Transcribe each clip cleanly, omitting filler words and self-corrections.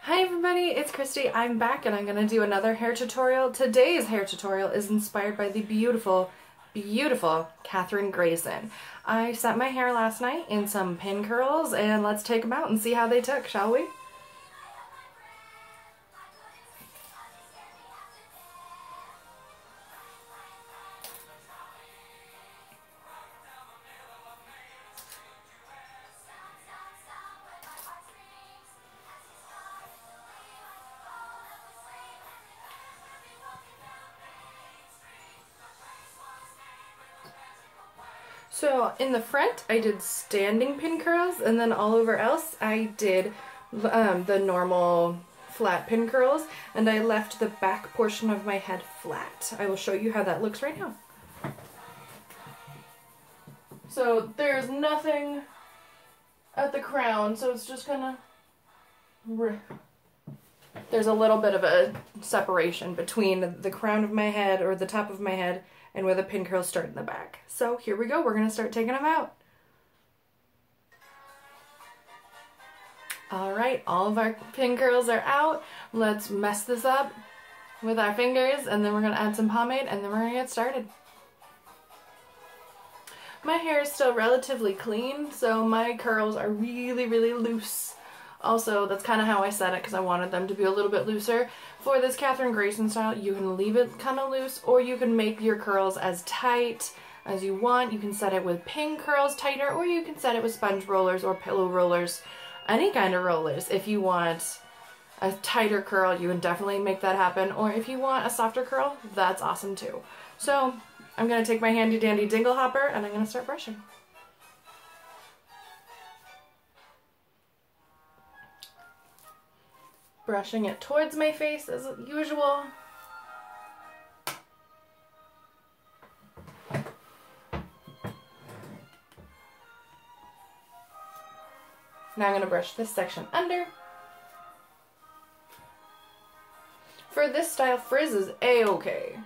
Hi everybody, it's Christy. I'm back and I'm going to do another hair tutorial. Today's hair tutorial is inspired by the beautiful, beautiful Kathryn Grayson. I set my hair last night in some pin curls and let's take them out and see how they took, shall we? So in the front I did standing pin curls, and then all over else I did the normal flat pin curls, and I left the back portion of my head flat. I will show you how that looks right now. So there's nothing at the crown, so it's just gonna... There's a little bit of a separation between the crown of my head, or the top of my head, and where the pin curls start in the back. So here we go, we're gonna start taking them out. Alright, all of our pin curls are out. Let's mess this up with our fingers, and then we're gonna add some pomade, and then we're gonna get started. My hair is still relatively clean, so my curls are really, really loose. Also, that's kind of how I set it because I wanted them to be a little bit looser. For this Kathryn Grayson style, you can leave it kind of loose, or you can make your curls as tight as you want. You can set it with pin curls tighter, or you can set it with sponge rollers or pillow rollers, any kind of rollers. If you want a tighter curl, you can definitely make that happen, or if you want a softer curl, that's awesome too. So I'm going to take my handy dandy dingle hopper and I'm going to start brushing. Brushing it towards my face as usual. Now I'm going to brush this section under. For this style, frizz is a-okay.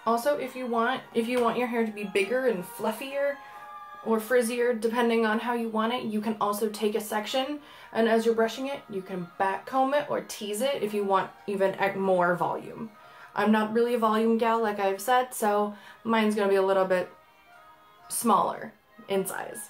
Also, if you want your hair to be bigger and fluffier or frizzier, depending on how you want it, you can also take a section, and as you're brushing it, you can back comb it or tease it if you want even more volume. I'm not really a volume gal, like I've said, so mine's going to be a little bit smaller in size.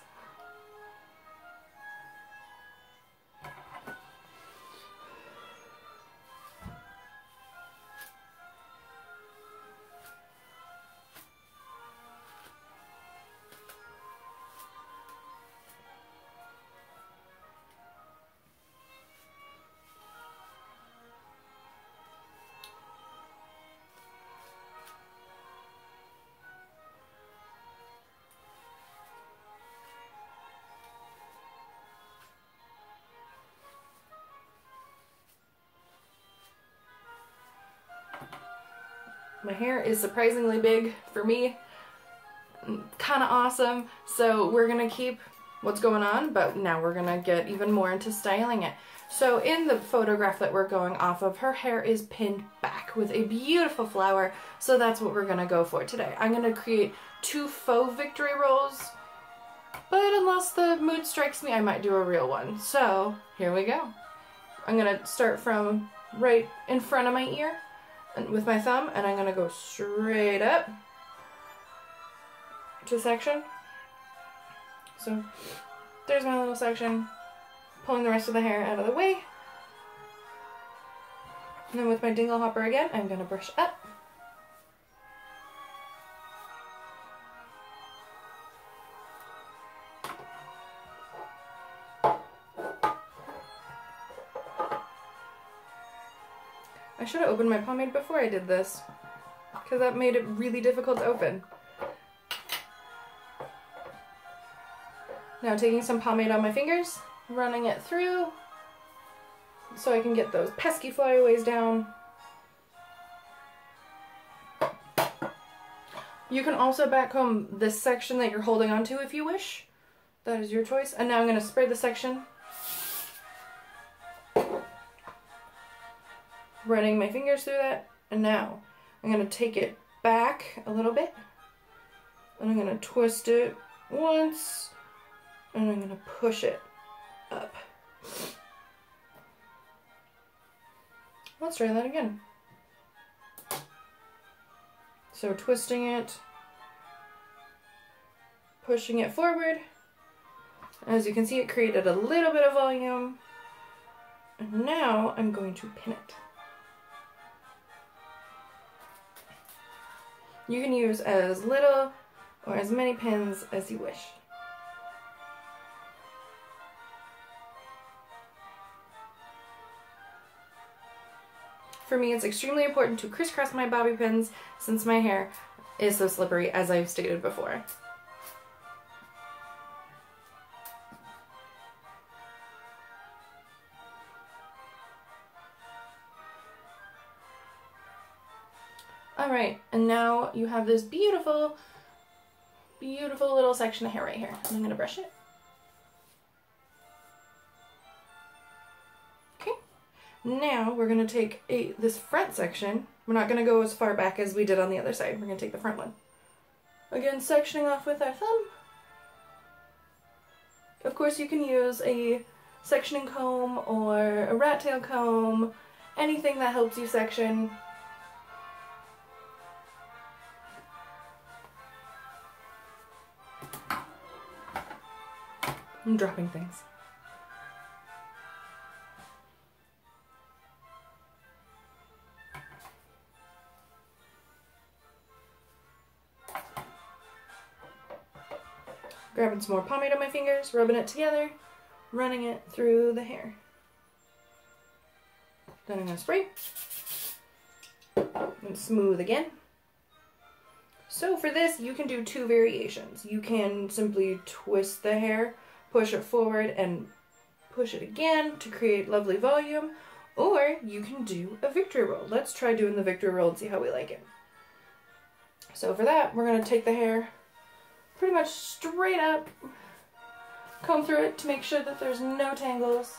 My hair is surprisingly big for me, kind of awesome, so we're going to keep what's going on, but now we're going to get even more into styling it. So in the photograph that we're going off of, her hair is pinned back with a beautiful flower, so that's what we're going to go for today. I'm going to create 2 faux victory rolls, but unless the mood strikes me, I might do a real one. So here we go. I'm going to start from right in front of my ear with my thumb, and I'm going to go straight up to section. So there's my little section, pulling the rest of the hair out of the way. And then with my dingle hopper again, I'm going to brush up. I should have opened my pomade before I did this, because that made it really difficult to open. Now taking some pomade on my fingers, running it through so I can get those pesky flyaways down. You can also back comb this section that you're holding onto if you wish. That is your choice. And now I'm going to spray the section running my fingers through that, and now I'm going to take it back a little bit, and I'm going to twist it once, and I'm going to push it up. Let's try that again. So twisting it, pushing it forward. As you can see, it created a little bit of volume. And now I'm going to pin it. You can use as little or as many pins as you wish. For me, it's extremely important to crisscross my bobby pins since my hair is so slippery, as I've stated before. Alright, and now you have this beautiful, beautiful little section of hair right here. I'm going to brush it. Okay, now we're going to take this front section. We're not going to go as far back as we did on the other side. We're going to take the front one. Again, sectioning off with our thumb. Of course, you can use a sectioning comb or a rat tail comb, anything that helps you section. I'm dropping things. Grabbing some more pomade on my fingers, rubbing it together, running it through the hair. Then I'm going to spray and smooth again. So for this, you can do two variations. You can simply twist the hair, push it forward, and push it again to create lovely volume, or you can do a victory roll. Let's try doing the victory roll and see how we like it. So for that, we're going to take the hair pretty much straight up, comb through it to make sure that there's no tangles.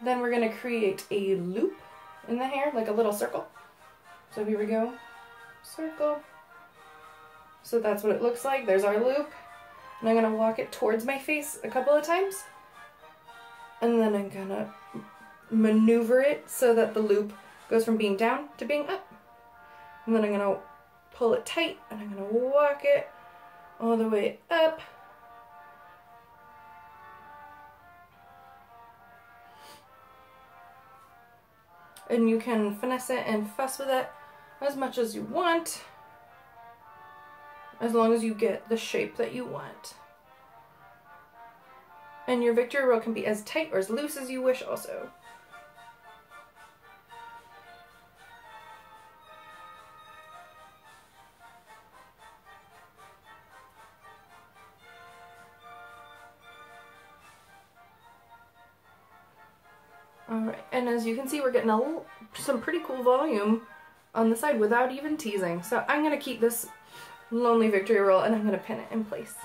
Then we're going to create a loop in the hair, like a little circle. So here we go, circle. So that's what it looks like. There's our loop. And I'm going to walk it towards my face a couple of times. And then I'm going to maneuver it so that the loop goes from being down to being up. And then I'm going to pull it tight and I'm going to walk it all the way up. And you can finesse it and fuss with it as much as you want, as long as you get the shape that you want. And your victory roll can be as tight or as loose as you wish also. Alright, and as you can see, we're getting some pretty cool volume on the side without even teasing. So I'm going to keep this lonely victory roll and I'm going to pin it in place.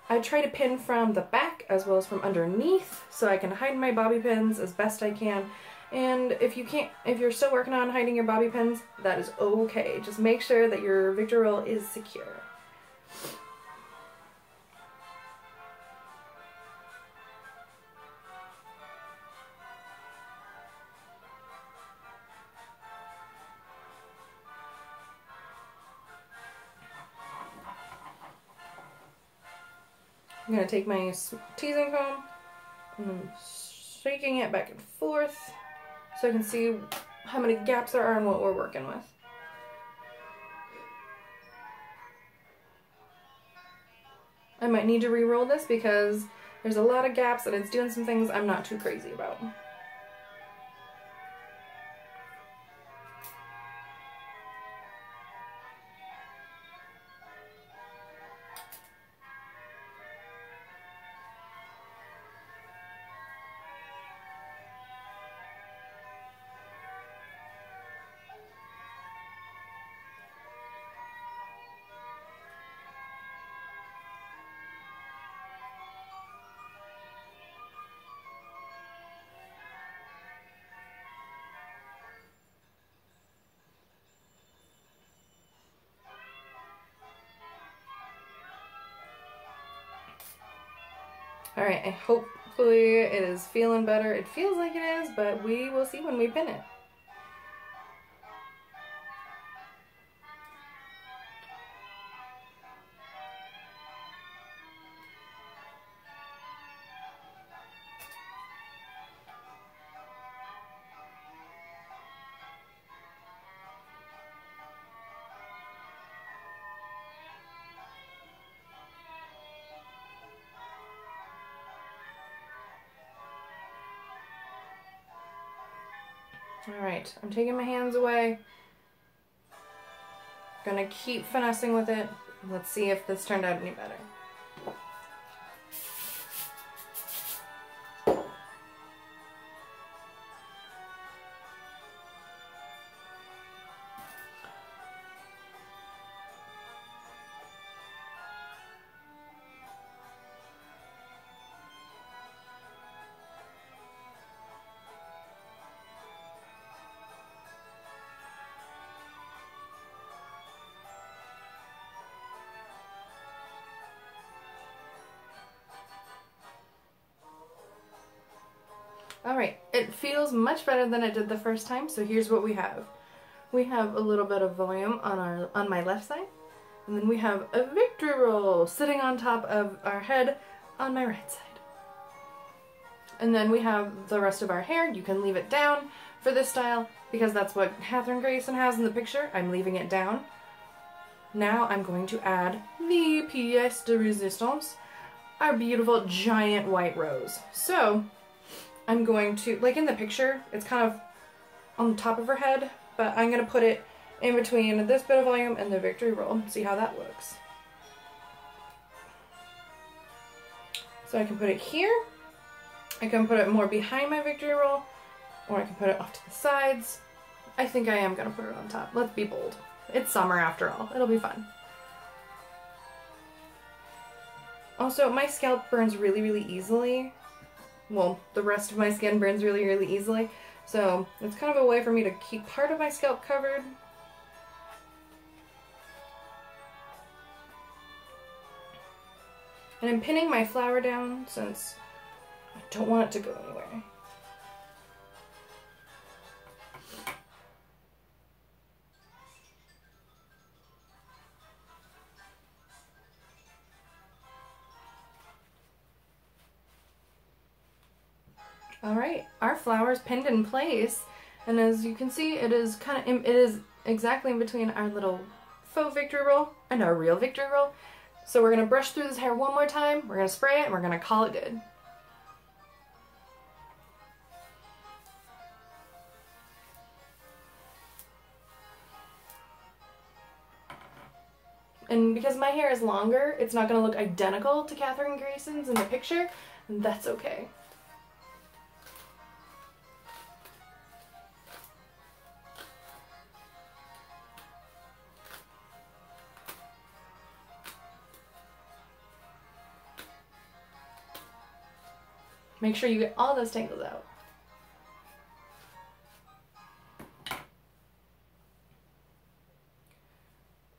I try to pin from the back as well as from underneath so I can hide my bobby pins as best I can. And if you're still working on hiding your bobby pins, that is okay. Just make sure that your victory roll is secure. I'm going to take my teasing comb and I'm shaking it back and forth so I can see how many gaps there are and what we're working with. I might need to re-roll this because there's a lot of gaps and it's doing some things I'm not too crazy about. Alright, hopefully it is feeling better. It feels like it is, but we will see when we pin it. Alright, I'm taking my hands away. Gonna keep finessing with it. Let's see if this turned out any better. Alright, it feels much better than it did the first time, so here's what we have. We have a little bit of volume on my left side, and then we have a victory roll sitting on top of our head on my right side. And then we have the rest of our hair. You can leave it down for this style, because that's what Kathryn Grayson has in the picture. I'm leaving it down. Now I'm going to add the pièce de résistance, our beautiful giant white rose. So I'm going to, like in the picture, it's kind of on the top of her head, but I'm going to put it in between this bit of volume and the victory roll. See how that looks. So I can put it here. I can put it more behind my victory roll, or I can put it off to the sides. I think I am going to put it on top. Let's be bold. It's summer after all. It'll be fun. Also, my scalp burns really, really easily. Well, the rest of my skin burns really, really easily. So it's kind of a way for me to keep part of my scalp covered. And I'm pinning my flower down since I don't want it to go anywhere. Alright, our flower is pinned in place, and as you can see, it is exactly in between our little faux victory roll and our real victory roll. So we're going to brush through this hair one more time, we're going to spray it, and we're going to call it good. And because my hair is longer, it's not going to look identical to Kathryn Grayson's in the picture, and that's okay. Make sure you get all those tangles out.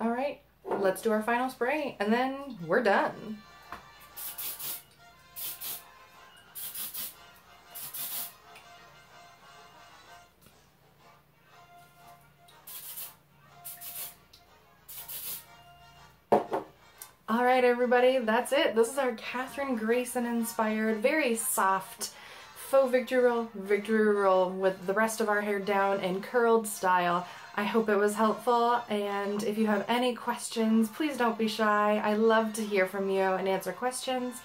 Alright, let's do our final spray, and then we're done. Alright everybody, that's it. This is our Kathryn Grayson inspired, very soft faux victory roll with the rest of our hair down in curled style. I hope it was helpful, and if you have any questions, please don't be shy. I love to hear from you and answer questions.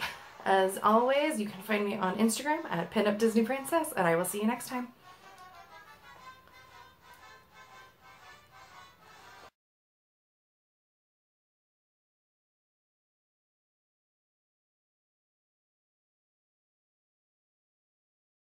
As always, you can find me on Instagram at PinUpDisneyPrincess, and I will see you next time.